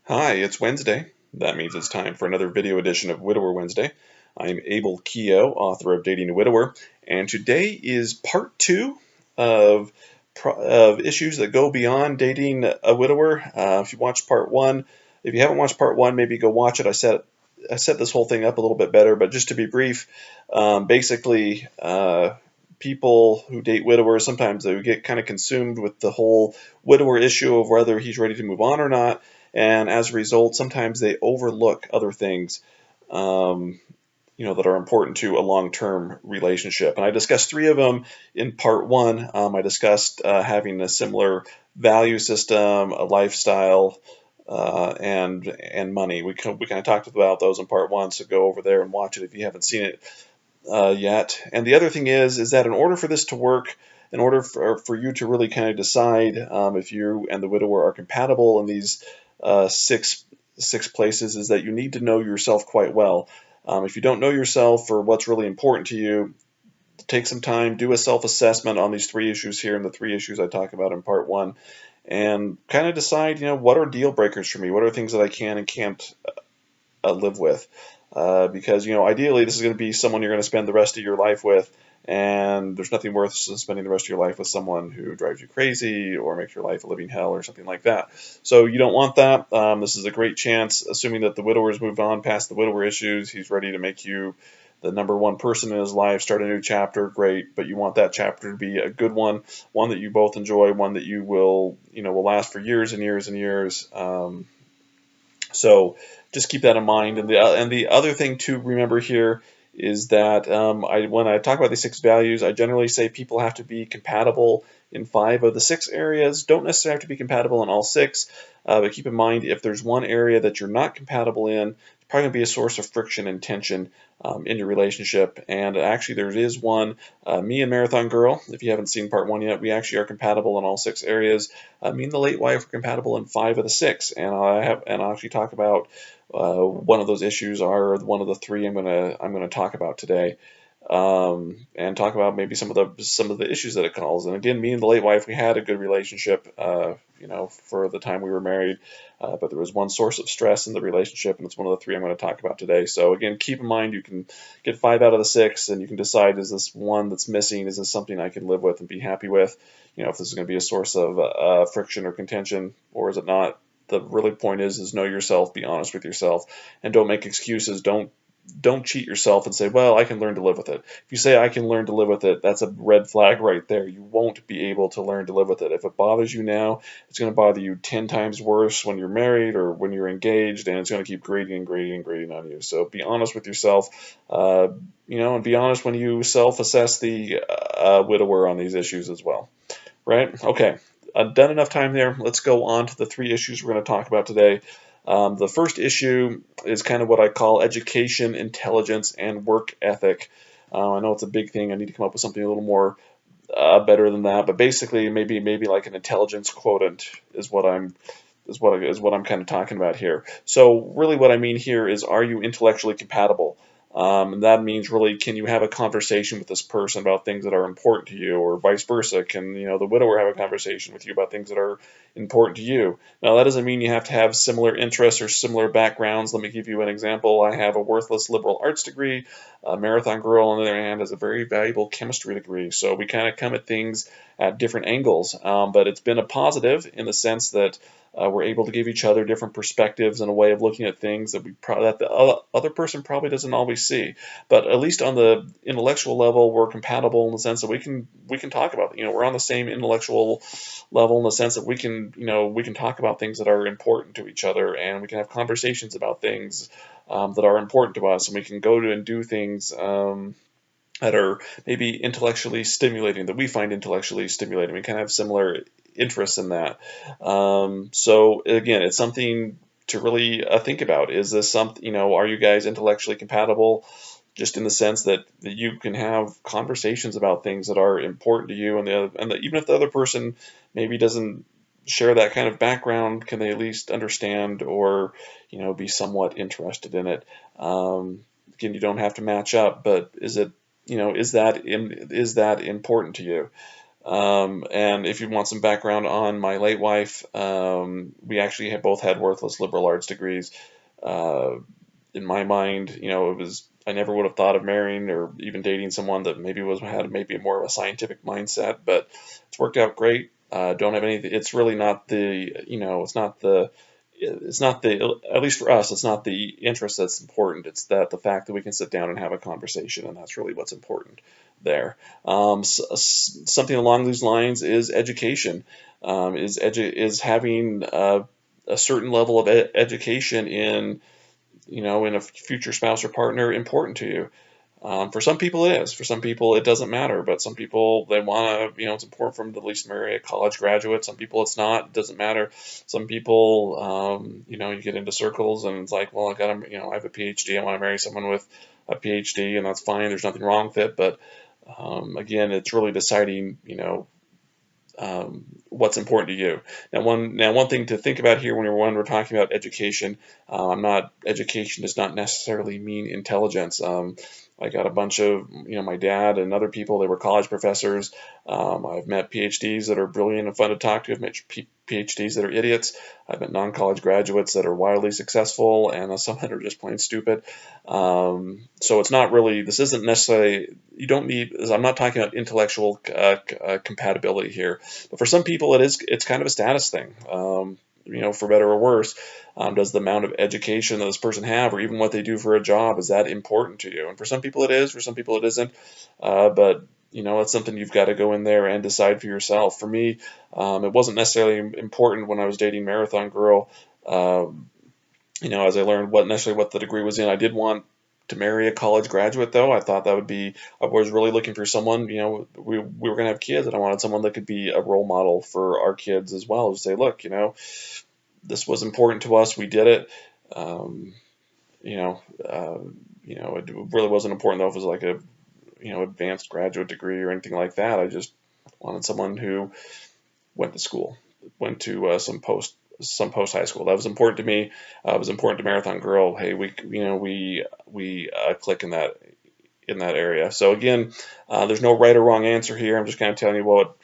Hi, it's Wednesday. That means it's time for another video edition of Widower Wednesday. I'm Abel Keogh, author of Dating a Widower, and today is part two of, of issues that go beyond dating a widower. If you watched part one, if you haven't watched part one, maybe go watch it. I set this whole thing up a little bit better, but just to be brief, basically, people who date widowers sometimes they get kind of consumed with the whole widower issue of whether he's ready to move on or not, and as a result, sometimes they overlook other things, um, that are important to a long-term relationship. And I discussed three of them in part one. I discussed having a similar value system, a lifestyle, and money. We kind of talked about those in part one, so go over there and watch it if you haven't seen it yet. And the other thing is that in order for this to work, in order for you to really kind of decide if you and the widower are compatible in these six places, is that you need to know yourself quite well. If you don't know yourself or what's really important to you, take some time, do a self-assessment on these three issues here and the three issues I talk about in part one, and kind of decide, what are deal breakers for me? What are things that I can and can't live with? Because ideally this is going to be someone you're going to spend the rest of your life with, and there's nothing worse than spending the rest of your life with someone who drives you crazy or makes your life a living hell or something like that. So you don't want that. This is a great chance, assuming that the widower's moved on past the widower issues. He's ready to make you the number one person in his life, start a new chapter. Great, but you want that chapter to be a good one that you both enjoy, one that you will last for years and years and years. So just keep that in mind. And the other thing to remember here is that when I talk about these six values, I generally say people have to be compatible in 5 of the 6 areas. Don't necessarily have to be compatible in all 6, but keep in mind if there's one area that you're not compatible in, it's probably going to be a source of friction and tension in your relationship. And actually, there is one. Me and Marathon Girl, if you haven't seen part 1 yet, we actually are compatible in all 6 areas. Me and the late wife are compatible in 5 of the 6, and I'll actually talk about one of those issues are one of the 3 I'm gonna talk about today, and talk about maybe some of the issues that it calls. And again, me and the late wife, we had a good relationship, for the time we were married, but there was one source of stress in the relationship, and it's one of the 3 I'm going to talk about today. So again, keep in mind you can get 5 out of the 6, and you can decide, is this one that's missing? Is this something I can live with and be happy with? If this is going to be a source of friction or contention, or is it not? The really point is know yourself, be honest with yourself, and don't make excuses. Don't cheat yourself and say, well, I can learn to live with it. If you say I can learn to live with it, that's a red flag right there. You won't be able to learn to live with it. If it bothers you now, it's going to bother you 10 times worse when you're married or when you're engaged, and it's going to keep grading and grading and grading on you. So be honest with yourself, and be honest when you self-assess the widower on these issues as well. Right? Okay. I've done enough time there. Let's go on to the 3 issues we're going to talk about today. The first issue is kind of what I call education, intelligence, and work ethic. I know it's a big thing. I need to come up with something a little more better than that, but basically, maybe like an intelligence quotient is what I'm kind of talking about here. So really, what I mean here is, are you intellectually compatible? And that means really, can you have a conversation with this person about things that are important to you, or vice versa? Can the widower have a conversation with you about things that are important to you? Now, that doesn't mean you have to have similar interests or similar backgrounds. Let me give you an example. I have a worthless liberal arts degree. Marathon Girl, on the other hand, has a very valuable chemistry degree. So we kind of come at things at different angles, but it's been a positive in the sense that we're able to give each other different perspectives and a way of looking at things that the other person probably doesn't always see. But at least on the intellectual level, we're compatible in the sense that we can talk about. We're on the same intellectual level in the sense that we can talk about things that are important to each other, and we can have conversations about things that are important to us, and we can go to and do things. That are maybe intellectually stimulating, that we find intellectually stimulating. We kind of have similar interests in that. So again, it's something to really think about. Is this something, are you guys intellectually compatible? Just in the sense that you can have conversations about things that are important to you, even if the other person maybe doesn't share that kind of background, can they at least understand or be somewhat interested in it? Again, you don't have to match up, but is that important to you? And if you want some background on my late wife, we actually both had worthless liberal arts degrees. Uh, in my mind, I never would have thought of marrying or even dating someone that had maybe more of a scientific mindset, but it's worked out great. Don't have anything. It's really not the, at least for us, it's not the interest that's important. It's that the fact that we can sit down and have a conversation, and that's really what's important there. Something along these lines is education. Is having a certain level of education in a future spouse or partner important to you? For some people it is. For some people it doesn't matter. But some people, they want to, it's important for them to at least marry a college graduate. Some people it's not. It doesn't matter. Some people, you get into circles and it's like, well, I have a PhD. I want to marry someone with a PhD, and that's fine. There's nothing wrong with it. But again, it's really deciding, what's important to you. Now one thing to think about here when we're talking about education, education does not necessarily mean intelligence. I got a bunch of, my dad and other people, they were college professors. I've met PhDs that are brilliant and fun to talk to. I've met PhDs that are idiots. I've met non-college graduates that are wildly successful, and some that are just plain stupid. So this isn't necessarily, you don't need, I'm not talking about intellectual compatibility here, but for some people it's kind of a status thing. For better or worse, does the amount of education that this person have, or even what they do for a job, is that important to you? And for some people it is, for some people it isn't. But it's something you've got to go in there and decide for yourself. For me, it wasn't necessarily important when I was dating Marathon Girl. As I learned what the degree was in, I did want to marry a college graduate, though. I thought that would be, I was really looking for someone, we were going to have kids, and I wanted someone that could be a role model for our kids as well. To say, look, this was important to us. We did it. You know, it really wasn't important though if it was like a, advanced graduate degree or anything like that. I just wanted someone who went to school, went to some post high school. That was important to me. It was important to Marathon Girl. Hey, we click in that area. So again, there's no right or wrong answer here. I'm just kind of telling you what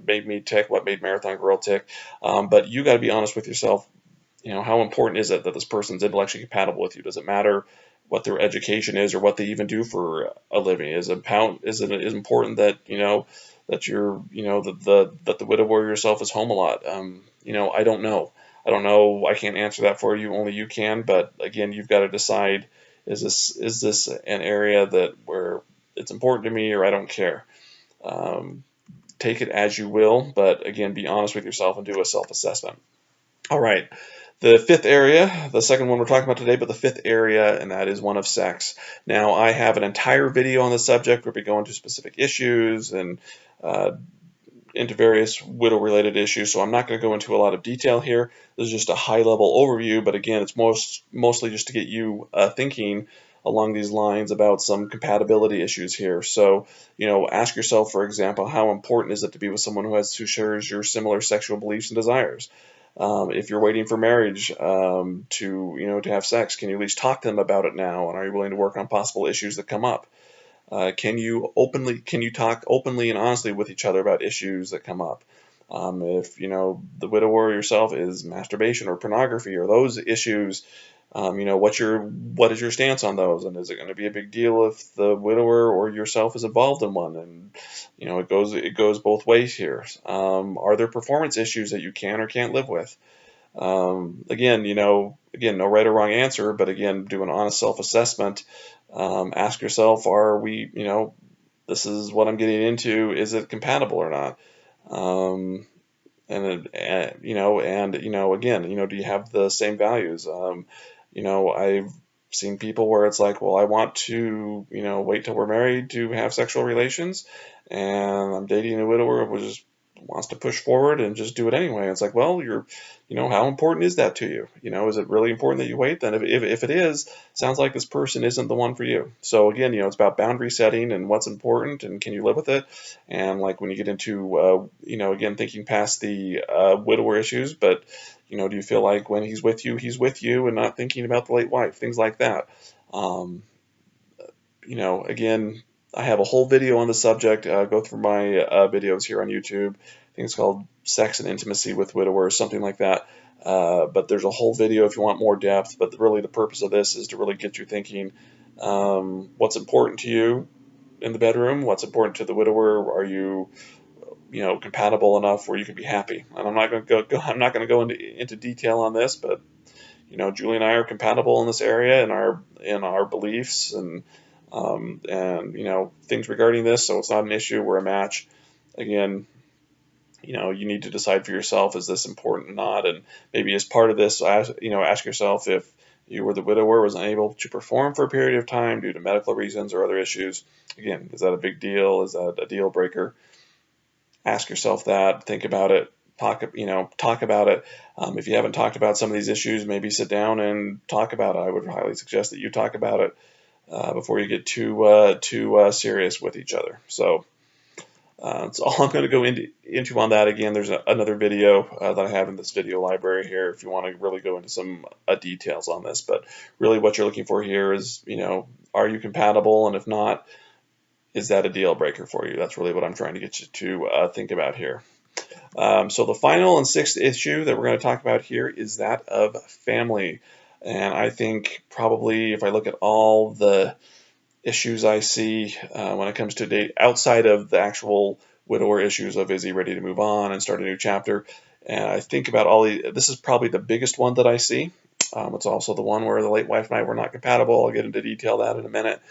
made me tick, what made Marathon Girl tick. But you got to be honest with yourself. How important is it that this person's intellectually compatible with you? Does it matter what their education is or what they even do for a living? Is it important that that you're that the widower yourself is home a lot? I don't know. I don't know. I can't answer that for you. Only you can. But again, you've got to decide: is this an area where it's important to me, or I don't care? Take it as you will, but again, be honest with yourself and do a self-assessment. All right. The fifth area, the second one we're talking about today, but the fifth area, and that is one of sex. Now, I have an entire video on the subject where we go into specific issues and into various widow-related issues, so I'm not going to go into a lot of detail here. This is just a high-level overview, but again, it's mostly just to get you thinking along these lines about some compatibility issues here. So, ask yourself, for example, how important is it to be with someone who shares your similar sexual beliefs and desires? If you're waiting for marriage to have sex, can you at least talk to them about it now? And are you willing to work on possible issues that come up? Can you talk openly and honestly with each other about issues that come up? If the widower yourself is masturbation or pornography or those issues, what is your stance on those? And is it going to be a big deal if the widower or yourself is involved in one? And it goes both ways here. Are there performance issues that you can or can't live with? Again, no right or wrong answer, but again, do an honest self-assessment. Ask yourself, this is what I'm getting into. Is it compatible or not? Again, do you have the same values? I've seen people where it's like, well, I want to, wait till we're married to have sexual relations, and I'm dating a widower who just wants to push forward and just do it anyway. It's like, well, how important is that to you? Is it really important that you wait? Then if it is, sounds like this person isn't the one for you. So again, it's about boundary setting and what's important and can you live with it? And like when you get into, again, thinking past the widower issues, but do you feel like when he's with you and not thinking about the late wife, things like that? Again, I have a whole video on the subject. Go through my videos here on YouTube. I think it's called Sex and Intimacy with Widowers, something like that. But there's a whole video if you want more depth. But really the purpose of this is to really get you thinking what's important to you in the bedroom, what's important to the widower. Are you compatible enough where you can be happy? And I'm not going to I'm not going to go into detail on this, but Julie and I are compatible in this area in our beliefs and things regarding this, so it's not an issue. We're a match. Again, you need to decide for yourself, is this important or not? And maybe as part of this, ask yourself, if you or the widower was unable to perform for a period of time due to medical reasons or other issues, again, is that a big deal? Is that a deal breaker? Ask yourself that. Think about it. Talk about it. If you haven't talked about some of these issues, maybe sit down and talk about it. I would highly suggest that you talk about it before you get too serious with each other. So that's all I'm going to go into on that. Again, there's another video that I have in this video library here if you want to really go into some details on this. But really what you're looking for here is, are you compatible? And if not, is that a deal breaker for you? That's really what I'm trying to get you to think about here. So the final and sixth issue that we're going to talk about here is that of family. And I think probably if I look at all the issues I see when it comes to date outside of the actual widower issues of, is he ready to move on and start a new chapter, and I think about this is probably the biggest one that I see. It's also the one where the late wife and I were not compatible. I'll get into detail that in a minute.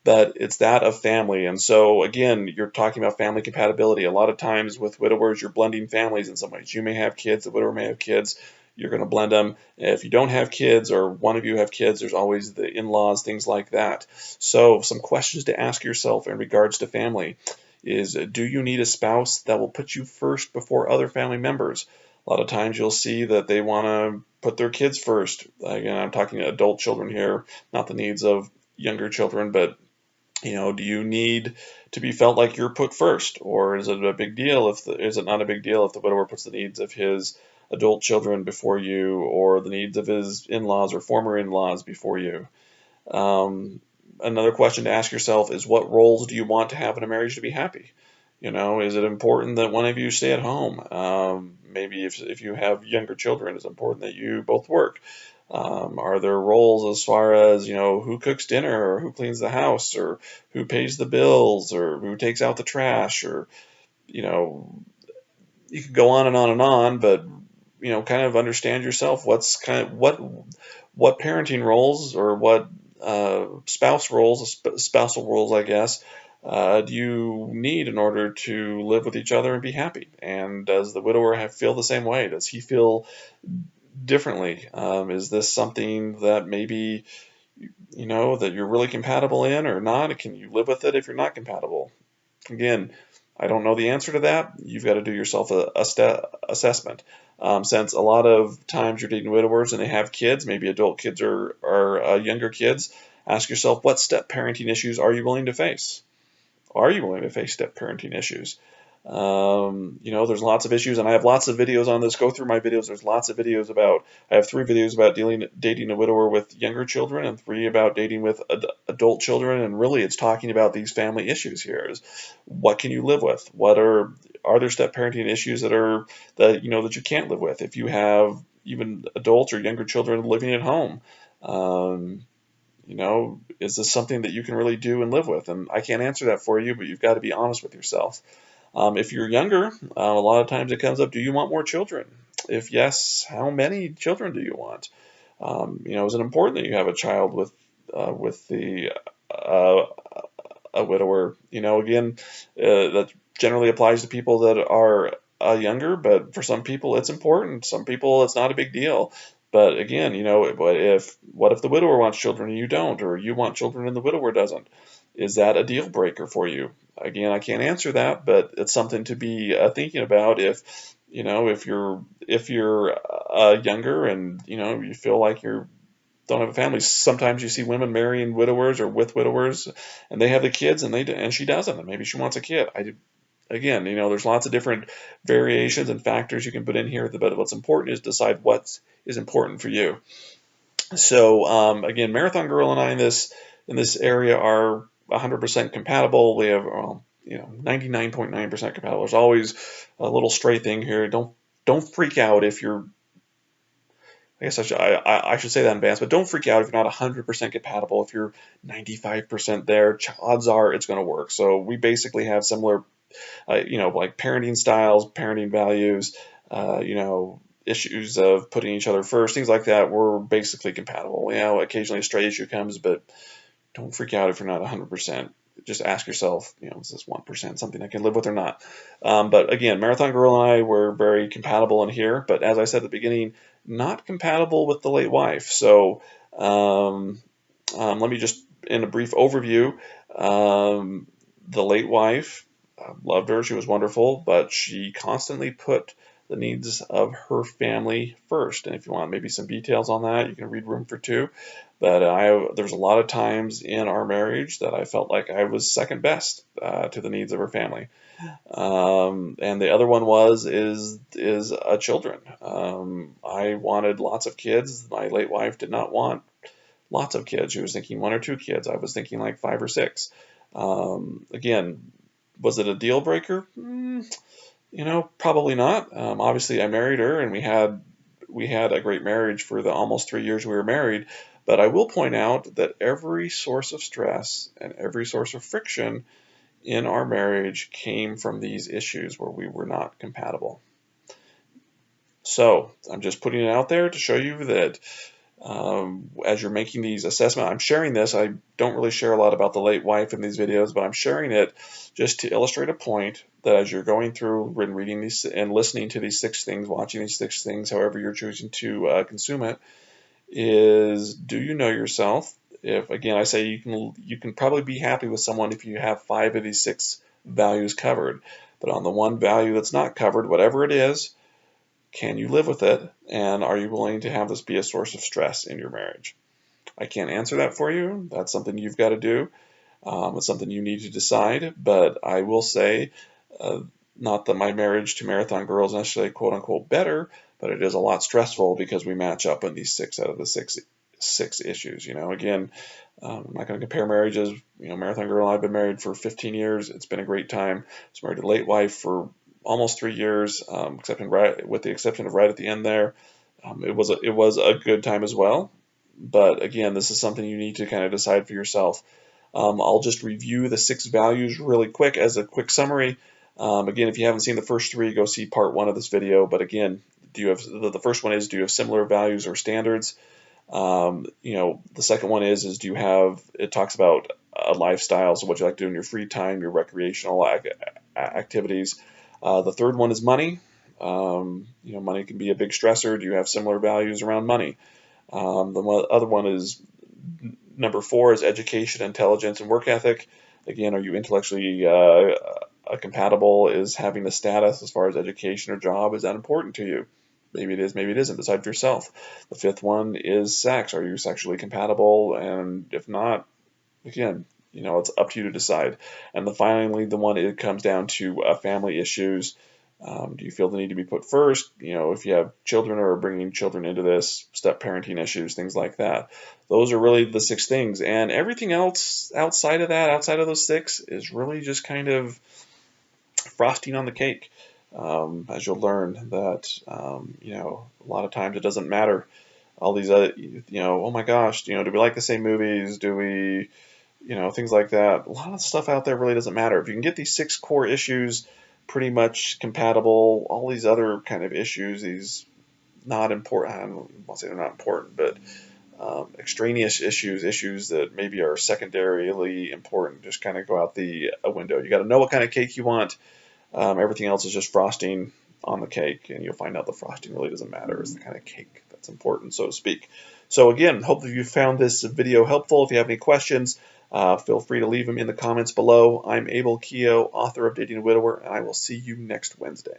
But it's that of family. And so, again, you're talking about family compatibility. A lot of times with widowers, you're blending families in some ways. You may have kids, the widower may have kids. You're going to blend them. If you don't have kids or one of you have kids, there's always the in-laws, things like that. So some questions to ask yourself in regards to family is, do you need a spouse that will put you first before other family members? A lot of times you'll see that they want to put their kids first. Again, I'm talking adult children here, not the needs of younger children, but do you need to be felt like you're put first, or is it a big deal is it not a big deal if the widower puts the needs of his adult children before you, or the needs of his in-laws or former in-laws before you? Another question to ask yourself is, what roles do you want to have in a marriage to be happy? Is it important that one of you stay at home? Maybe if you have younger children, it's important that you both work. Are there roles as far as, who cooks dinner, or who cleans the house, or who pays the bills, or who takes out the trash, or, you could go on and on and on, but, kind of understand yourself. What parenting roles, or what spousal roles, I guess, do you need in order to live with each other and be happy? And does the widower feel the same way? Does he feel differently? Is this something that maybe that you're really compatible in, or not? Can you live with it if you're not compatible? Again, I don't know the answer to that. You've got to do yourself a assessment. Since a lot of times you're dating widowers and they have kids, maybe adult kids or younger kids, ask yourself, what step parenting issues are you willing to face? Are you willing to face step parenting issues? There's lots of issues, and I have lots of videos on this. Go through my videos. There's lots of videos I have 3 videos about dating a widower with younger children, and 3 about dating with adult children. And really, it's talking about these family issues here. Is what can you live with? What are there step parenting issues that you can't live with? If you have even adults or younger children living at home, is this something that you can really do and live with? And I can't answer that for you, but you've got to be honest with yourself. If you're younger, a lot of times it comes up, do you want more children? If yes, how many children do you want? Is it important that you have a child with a widower? Again, that generally applies to people that are younger, but for some people it's important. Some people it's not a big deal. But again, what if the widower wants children and you don't, or you want children and the widower doesn't? Is that a deal breaker for you? Again, I can't answer that, but it's something to be thinking about. If you're younger and you feel like you don't have a family. Sometimes you see women marrying widowers or with widowers, and they have the kids, and she doesn't, and maybe she wants a kid. Again, there's lots of different variations and factors you can put in here, but what's important is decide what is important for you. So again, Marathon Girl and I in this area are 100% compatible. We have, well, 99.9% compatible. There's always a little stray thing here. Don't freak out if you're, I guess I should say that in advance, but don't freak out if you're not 100% compatible. If you're 95% there, odds are it's going to work. So we basically have similar, like parenting styles, parenting values, issues of putting each other first, things like that. We're basically compatible. Occasionally a stray issue comes, but don't freak out if you're not 100%. Just ask yourself, is this 1% something I can live with or not? But again, Marathon Girl and I were very compatible in here, but as I said at the beginning, not compatible with the late wife. So let me just, in a brief overview, the late wife, loved her, she was wonderful, but she constantly put the needs of her family first. And if you want maybe some details on that, you can read Room for Two. But there's a lot of times in our marriage that I felt like I was second best to the needs of her family. And the other one is children. I wanted lots of kids. My late wife did not want lots of kids. She was thinking 1 or 2 kids. I was thinking like 5 or 6. Again, was it a deal breaker? Probably not. Obviously, I married her, and we had a great marriage for the almost 3 years we were married. But I will point out that every source of stress and every source of friction in our marriage came from these issues where we were not compatible. So I'm just putting it out there to show you that as you're making these assessments, I'm sharing this. I don't really share a lot about the late wife in these videos, but I'm sharing it just to illustrate a point that as you're going through and reading these and listening to these 6 things, watching these 6 things, however you're choosing to consume it, is, do you know yourself? If, again, I say you can probably be happy with someone if you have 5 of these 6 values covered. But on the one value that's not covered, whatever it is, can you live with it? And are you willing to have this be a source of stress in your marriage? I can't answer that for you. That's something you've got to do. It's something you need to decide. But I will say, not that my marriage to Marathon Girl is necessarily quote unquote better, but it is a lot stressful because we match up on these 6 out of the six issues. Again, I'm not going to compare marriages. Marathon Girl and I have been married for 15 years. It's been a great time. I was married to late wife for almost 3 years, with the exception of right at the end there. It was a good time as well. But again, this is something you need to kind of decide for yourself. I'll just review the 6 values really quick as a quick summary. Again, if you haven't seen the first 3, go see part 1 of this video. But again, the first one is, do you have similar values or standards? The second one is do you have, it talks about a lifestyle, so what you like to do in your free time, your recreational activities. The third one is money. Money can be a big stressor. Do you have similar values around money? The other one is, number 4 is education, intelligence, and work ethic. Again, are you intellectually compatible? Is having the status as far as education or job, is that important to you? Maybe it is, maybe it isn't. Decide for yourself. The 5th one is sex. Are you sexually compatible? And if not, again, it's up to you to decide. And finally, the one, it comes down to family issues. Do you feel the need to be put first? If you have children or are bringing children into this, step parenting issues, things like that. Those are really the 6 things. And everything else outside of that, outside of those 6, is really just kind of frosting on the cake. As you'll learn that, a lot of times it doesn't matter. All these other, oh my gosh, do we like the same movies? Do we, things like that. A lot of stuff out there really doesn't matter. If you can get these 6 core issues pretty much compatible, all these other kind of issues, these not important, I don't want to say they're not important, but extraneous issues that maybe are secondarily important, just kind of go out the window. You got to know what kind of cake you want. Everything else is just frosting on the cake, and you'll find out the frosting really doesn't matter. It's the kind of cake that's important, so to speak. So again, hopefully you found this video helpful. If you have any questions, feel free to leave them in the comments below. I'm Abel Keogh, author of Dating a Widower, and I will see you next Wednesday.